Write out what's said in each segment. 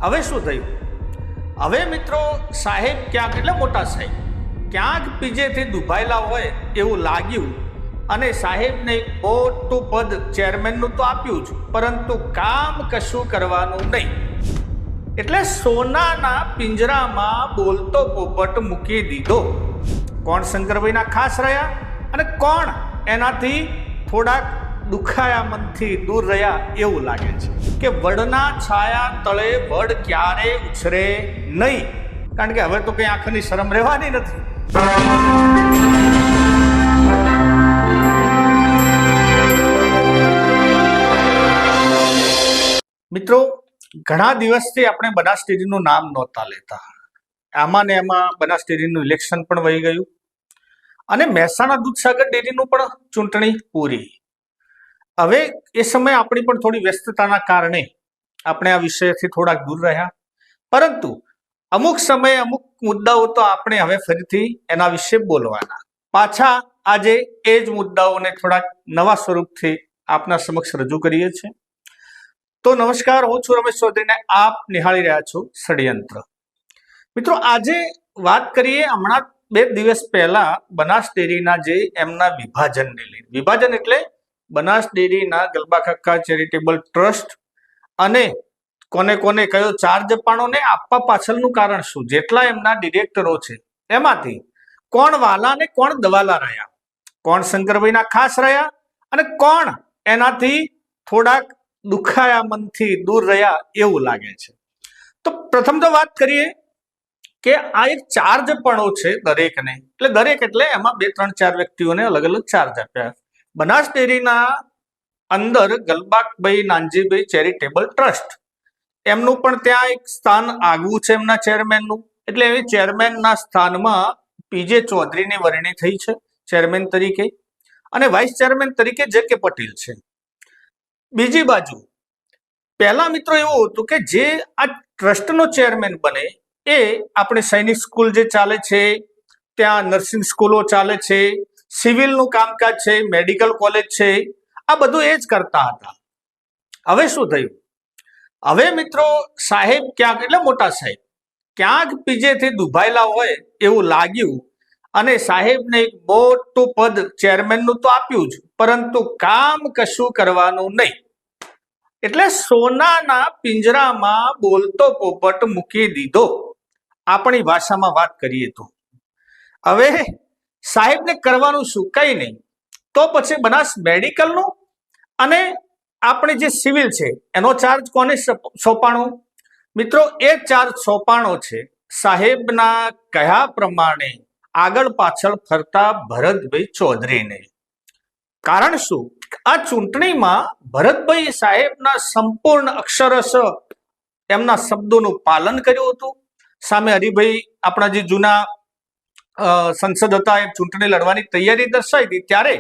હવે શું થયું? હવે મિત્રો સાહેબ ક્યાંક એટલે મોટા સાહેબ ક્યાંક પીજેથી દુભાયેલા હોય એવું લાગ્યું અને સાહેબને એક મોટું પદ ચેરમેનનું તો આપ્યું જ, પરંતુ કામ કશું કરવાનું નહીં. એટલે સોનાના પિંજરામાં બોલતો પોપટ મૂકી દીધો. કોણ શંકરભાઈના ખાસ રહ્યા અને કોણ એનાથી થોડાક દુખાયા મનથી દૂર રહ્યા એવું લાગે છે કે વડના છાયા તળે વડ ક્યારે ઉછરે નહીં, કારણ કે હવે તો કઈ આંખની શરમ રહેવાની નથી. મિત્રો, ઘણા દિવસથી આપણે બનાસ ડેરીનું નામ નહોતા લેતા. આમાં ને એમાં બનાસ ડેરીનું ઇલેક્શન પણ વહી ગયું અને મહેસાણા દૂધસાગર ડેરીનું પણ ચૂંટણી પૂરી. હવે એ સમયે આપણી પણ થોડી વ્યસ્તતાના કારણે આપણે આ વિષયથી થોડાક દૂર રહ્યા, પરંતુ અમુક સમયે અમુક મુદ્દાઓ તો આપણે હવે ફરીથી એના વિશે બોલવાના. પાછા આજે એ જ મુદ્દાઓને થોડાક નવા સ્વરૂપથી આપના સમક્ષ રજૂ કરીએ છીએ. તો નમસ્કાર, હું છું રમેશ ચૌધરીને આપ નિહાળી રહ્યા છો ષડયંત્ર. મિત્રો, આજે વાત કરીએ હમણાં 2 દિવસ પહેલા બનાસ ડેરીના જે એમના વિભાજનને લઈને. વિભાજન એટલે બનાસ ડેરીના ગલબાકાકા ચેરિટેબલ ટ્રસ્ટ અને કોને કોને કયો ચાર્જ અપાણોને આપવા પાછળનું કારણ શું, જેટલા એમના ડિરેક્ટરો છે એમાંથી કોણ વાલા ને કોણ દવાલા રહ્યા, કોણ શંકરભાઈના ખાસ રહ્યા અને કોણ એનાથી થોડાક દુખાયા મનથી દૂર રહ્યા એવું લાગે છે. તો પ્રથમ તો વાત કરીએ કે આ એક ચાર્જ પણો છે દરેકને, એટલે દરેક એટલે એમાં 2, 3, 4 વ્યક્તિઓને અલગ અલગ ચાર્જ આપ્યા. બનાસ ડેરીના અંદર ગલબાકભાઈ નાનજીભાઈ ચેરિટેબલ ટ્રસ્ટ એમનું પણ ત્યાં એક સ્થાન આગવું છે એમના ચેરમેનનું, એટલે એ ચેરમેનના સ્થાનમાં પીજે ચૌધરીની વરણી થઈ છે ચેરમેન તરીકે અને વાઇસ ચેરમેન તરીકે જે.કે. પટેલ છે. બીજી બાજુ પહેલા મિત્રો એવું હતું કે જે આ ટ્રસ્ટનો ચેરમેન બને એ આપણે સૈનિક સ્કૂલ જે ચાલે છે ત્યાં નર્સિંગ સ્કૂલો ચાલે છે, સિવિલનું કામકાજ છે, મેડિકલ કોલેજ છે, આ બધું એ જ કરતા હતા. હવે શું થયું? હવે મિત્રો સાહેબ ક્યાંક એટલે મોટા સાહેબ ક્યાંક પીજેથી દુભાયેલા હોય એવું લાગ્યું અને સાહેબને એક મોટું પદ ચેરમેનનું તો આપ્યું જ, પરંતુ કામ કશું કરવાનું નહીં. એટલે સોનાના પિંજરામાં બોલતો પોપટ મૂકી દીધો, આપણી ભાષામાં વાત કરીએ તો. હવે સાહેબને કરવાનું શું? કઈ નહીં. તો પછી બનાસ મેડિકલનું અને આપણે જે સિવિલ છે એનો ચાર્જ કોને સોંપાણો? મિત્રો, એ ચાર્જ સોંપાણો છે સાહેબના કહ્યા પ્રમાણે આગળ પાછળ ફરતા ભરતભાઈ ચૌધરીને. કારણ શું? આ ચૂંટણીમાં ભરતભાઈ સાહેબના સંપૂર્ણ અક્ષરશ એમના શબ્દોનું પાલન કર્યું હતું. સામે હરિભાઈ આપણા જે જૂના સંસદ હતા એ ચૂંટણી લડવાની તૈયારી દર્શાવી હતી, ત્યારે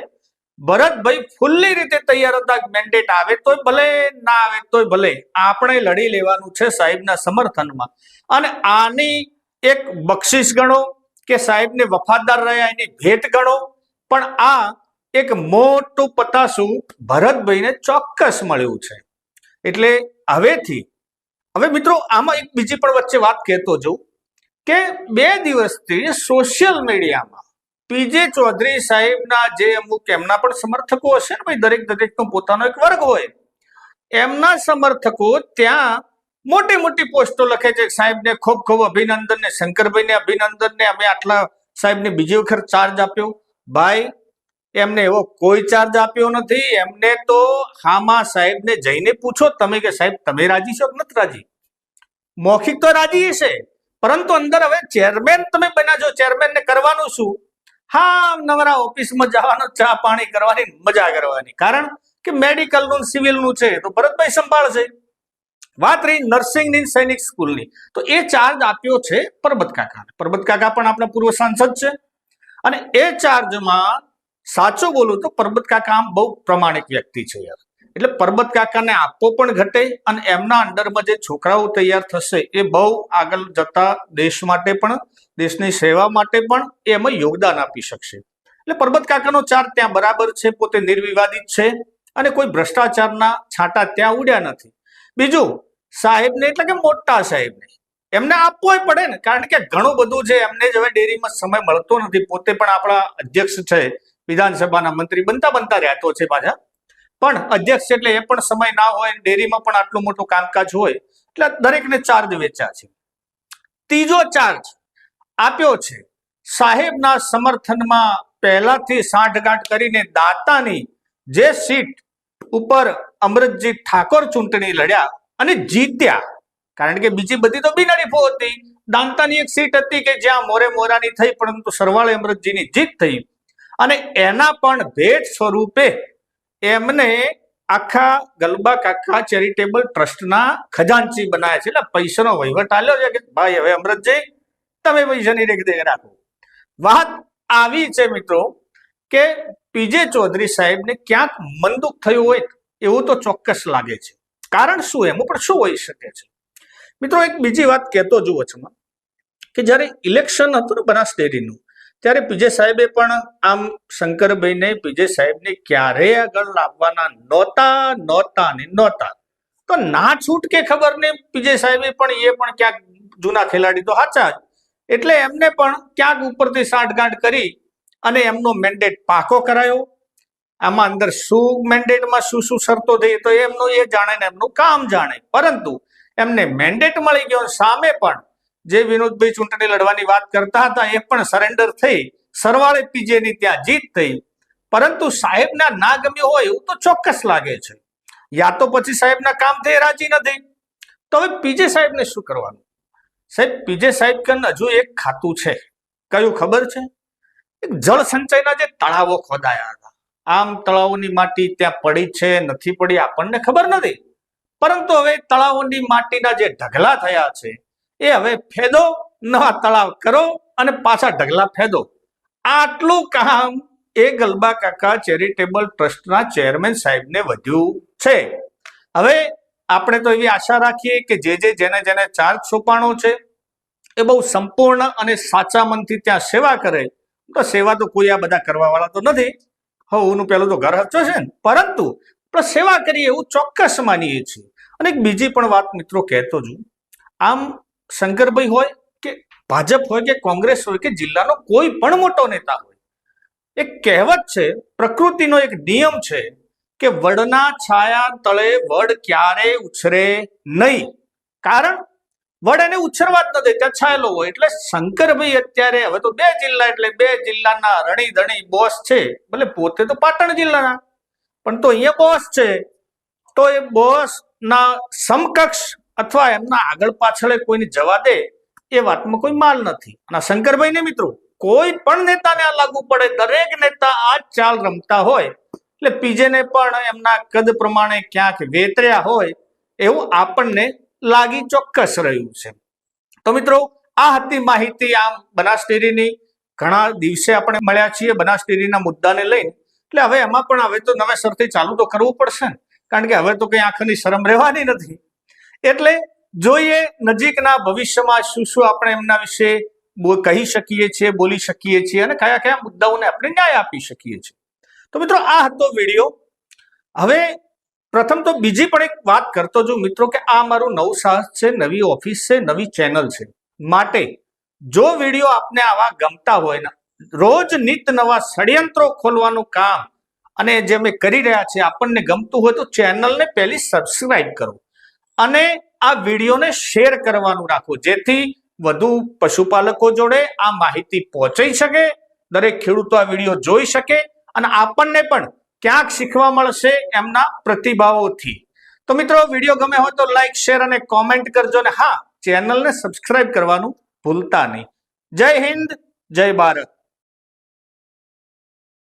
ભરતભાઈ ફૂલ્લી રીતે તૈયાર હતા. મેન્ડેટ આવે તોય ભલે, ના આવે તોય ભલે, આપણે લડી લેવાનું છે સાહેબના સમર્થનમાં. અને આની એક બક્ષિસ ગણો કે સાહેબને વફાદાર રહ્યા એની ભેટ ગણો, પણ આ એક મોટું પતાસું ભરતભાઈને ચોક્કસ મળ્યું છે. એટલે હવે મિત્રો આમાં એક બીજી પણ વચ્ચે વાત કહેતો જાઉં કે 2 દિવસથી સોશિયલ મીડિયામાં પીજે ચૌધરી સાહેબના જે અમુક એમના પણ સમર્થકો હશે ને ભાઈ, દરેકનો પોતાનો એક વર્ગ હોય, એમના સમર્થકો ત્યાં મોટી મોટી પોસ્ટો લખે છે સાહેબને ખૂબ ખૂબ અભિનંદન ને શંકરભાઈને અભિનંદન ને અમે આટલા સાહેબને બીજી વખત ચાર્જ આપ્યો. ભાઈ, એમને એવો કોઈ ચાર્જ આપ્યો નથી. એમને તો હામાં સાહેબને જઈને પૂછો તમે કે સાહેબ તમે રાજી છો કે નથી રાજી. મૌખિક તો રાજી છે, પરંતુ અંદર હવે ચેરમેન તમે બન્યા છો, ચેરમેનને કરવાનું શું? હા, નવરા ઓફિસમાં જવાનું, ચા પાણી કરવાની, મજા કરવાની. કારણ કે મેડિકલનું સિવિલનું છે તો ભરતભાઈ સંભાળશે. વાત રહી નર્સિંગની, સૈનિક સ્કૂલની, તો એ ચાર્જ આપ્યો છે પરબત કાકાને. પરબત કાકા પણ આપણા પૂર્વ સાંસદ છે અને એ ચાર્જમાં સાચું બોલું તો પરબત કાકા આમ બહુ પ્રમાણિક વ્યક્તિ છે યાર. એટલે પરબત કાકાને આપવો પણ ઘટે અને એમના અંડરમાં જે છોકરાઓ તૈયાર થશે એ બહુ આગળ જતા દેશ માટે પણ, દેશની સેવા માટે પણ એમાં યોગદાન આપી શકશે. એટલે પરબત કાકાનો ચાર્જ ત્યાં બરાબર છે, પોતે નિર્વિવાદિત છે અને કોઈ ભ્રષ્ટાચારના છાંટા ત્યાં ઉડ્યા નથી. બીજું સાહેબને એટલે કે મોટા સાહેબને એમને આપવોય પડે ને, કારણ કે ઘણું બધું છે એમને જ હવે ડેરીમાં સમય મળતો નથી. પોતે પણ આપણા અધ્યક્ષ છે, વિધાનસભાના મંત્રી બનતા રહ્યા તો છે પાછા, પણ અધ્યક્ષ એટલે એ પણ સમય ના હોય, ડેરીમાં પણ આટલું મોટું કામકાજ હોય, એટલે દરેકને ચાર્જ વેચ્યા છે. ત્રીજો ચાર્જ આપ્યો છે સાહેબના સમર્થનમાં પહેલાથી સાંઠગાંઠ કરીને દાંતાની જે સીટ ઉપર અમૃતજી ઠાકોર ચૂંટણી લડ્યા અને જીત્યા, કારણ કે બીજી બધી તો બિનહરીફો હતી. દાંતાની એક સીટ હતી કે જ્યાં મોરે મોરાની થઈ, પરંતુ સરવાળે અમૃતજીની જીત થઈ, અને એના પણ ભેટ સ્વરૂપે એમને આખા ગલબા કાકા ચેરિટેબલ ટ્રસ્ટના ખજાનચી બનાવ્યા છે. એટલે પૈસાનો વહીવટ આલ્યો છે કે ભાઈ હવે અમૃતજી તમે પૈસાની રેખદેખ રાખો. વાત આવી છે મિત્રો કે પીજે ચૌધરી સાહેબને ક્યાંક મનદુખ થયું હોય એવું તો ચોક્કસ લાગે છે. કારણ શું, એમ પણ શું હોઈ શકે છે મિત્રો? એક બીજી વાત કહેતો જુઓ છો કે જ્યારે ઇલેક્શન હતું ને બનાસ ડેરીનું, ત્યારે પીજે સાહેબે પણ આમ શંકરભાઈને પીજે સાહેબને ક્યારેય આગળ લાવવાના નહોતા. તો ના છૂટ કે ખબર નહીં, પીજે સાહેબે પણ એ પણ ક્યાંક જૂના ખેલાડી તો સાચા જ, એટલે એમને પણ ક્યાંક ઉપરથી સાંઠગાંઠ કરી અને એમનો મેન્ડેટ પાકો કરાયો. આમાં અંદર શું મેન્ડેટમાં શું શરતો થઈ તો એમનું એ જાણે ને એમનું કામ જાણે, પરંતુ એમને મેન્ડેટ મળી ગયો. સામે પણ જે વિનોદભાઈ ચૂંટણી લડવાની વાત કરતા હતા એ પણ સરેન્ડર થઈ, સરવાળે પીજેની ત્યાં જીત થઈ. પરંતુ સાહેબના ના ગમ્યું હોય એવું તો ચોક્કસ લાગે છે. યા તો પછી સાહેબના કામથી રાજી નથી, તો હવે પીજે સાહેબને શું કરવાનું? સાહેબ પીજે સાહેબ કન હજુ એક ખાતું છે. કયું ખબર છે? એક જળ સંચયના જે તળાવો ખોદાયા હતા, આમ તળાવોની માટી ત્યાં પડી છે નથી પડી આપણને ખબર નથી, પરંતુ હવે તળાવોની માટીના જે ઢગલા થયા છે એ હવે ફેદો, નવા તળાવ કરો અને પાછા ઢગલા ફેદો. આટલું કામ એ ગલબા કાકા ચેરિટેબલ ટ્રસ્ટના ચેરમેન સાહેબને વધ્યું છે. હવે આપણે તો એવી આશા રાખીએ કે જેને ચાર્જ સોંપાણો છે એ બહુ સંપૂર્ણ અને સાચા મનથી ત્યાં સેવા કરે. તો સેવા તો કોઈ આ બધા કરવા વાળા તો નથી, હું પેલું તો ઘર હચો છે ને, પરંતુ આપણે સેવા કરીએ એવું ચોક્કસ માનીએ છીએ. અને એક બીજી પણ વાત મિત્રો કહેતો છું, આમ શંકરભાઈ હોય કે ભાજપ હોય કે કોંગ્રેસ હોય કે જિલ્લાનો કોઈ પણ મોટો નેતા હોય, એક કહેવત છે, પ્રકૃતિનો એક નિયમ છે કે વડના છાયા તળે વડ ક્યારે ઉછરે નહીં. કારણ વડ એને ઉછરવા જ ન દે, ત્યાં છાયેલો હોય. એટલે શંકરભાઈ અત્યારે હવે તો 2 જિલ્લા એટલે 2 જિલ્લાના રણી ધણી બોસ છે. ભલે પોતે તો પાટણ જિલ્લાના, પણ તો અહીંયા બોસ છે, તો એ બોસ ના સમકક્ષ અથવા એમના આગળ પાછળ કોઈને જવા દે એ વાતમાં કોઈ માલ નથી. અને શંકરભાઈને મિત્રો કોઈ પણ નેતાને આ લાગુ પડે, દરેક નેતા આ ચાલ રમતા હોય, એટલે પીજેને પણ એમના કદ પ્રમાણે ક્યાંક વેતર્યા હોય એવું આપણને લાગી ચોક્કસ રહ્યું છે. તો મિત્રો આ હતી માહિતી આમ બનાસ ડેરીની. ઘણા દિવસે આપણે મળ્યા છીએ બનાસ ડેરીના મુદ્દાને લઈને, એટલે હવે એમાં પણ હવે તો નવેસરથી ચાલુ તો કરવું પડશે ને, કારણ કે હવે તો કઈ આંખની શરમ રહેવાની નથી. એટલે જોઈએ નજીકના ભવિષ્યમાં શું આપણે એમના વિશે કહી શકીએ છીએ, બોલી શકીએ છીએ, અને કયા કયા મુદ્દાઓને આપણે ન્યાય આપી શકીએ છીએ. તો મિત્રો આ હતો વિડીયો. હવે પ્રથમ તો બીજી પણ એક વાત કરતો છું મિત્રો કે આ મારું નવું સાહસ છે, નવી ઓફિસ છે, નવી ચેનલ છે. માટે જો વિડીયો આપને આવા ગમતા હોય ને, રોજ નિત નવા ષડયંત્રો ખોલવાનું કામ અને જે અમે કરી રહ્યા છે આપણને ગમતું હોય તો ચેનલને પહેલી સબસ્ક્રાઇબ કરો અને આ વિડીયોને શેર કરવાનું રાખો, જેથી વધુ પશુપાલકો જોડે આ માહિતી પહોંચી શકે, દરેક ખેડૂતો આ વિડીયો જોઈ શકે અને આપણને પણ ક્યાંક શીખવા મળશે એમના પ્રતિભાવોથી. તો મિત્રો વિડીયો ગમે હોય તો લાઈક, શેર અને કોમેન્ટ કરજો, અને હા, ચેનલને સબસ્ક્રાઇબ કરવાનું ભૂલતા નહીં. જય હિન્દ, જય ભારત.